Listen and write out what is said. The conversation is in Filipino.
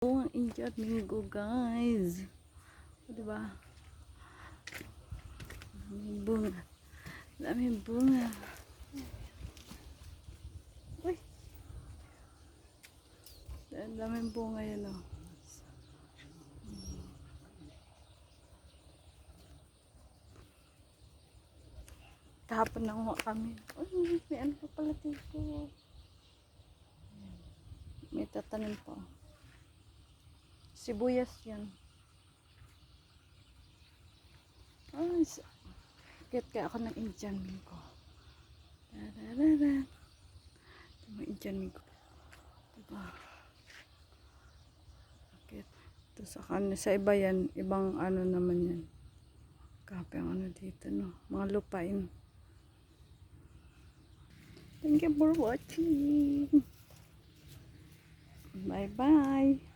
Oh, ang Indian mango, guys. O, diba? Daming bunga. Daming bunga. Uy. Daming bunga yun, oh. Kahapon na nga kami. Uy, may ano pa pala dito. May tatanim pa. Sibuyas yan. Ay, kaya ako ng Indian mango. Dararara. Ito mga Indian mango. Diba? Bakit? Ito sa iba yan. Ibang ano naman yan. Kape ang ano dito, no? Mga lupain. Thank you for watching. Bye-bye.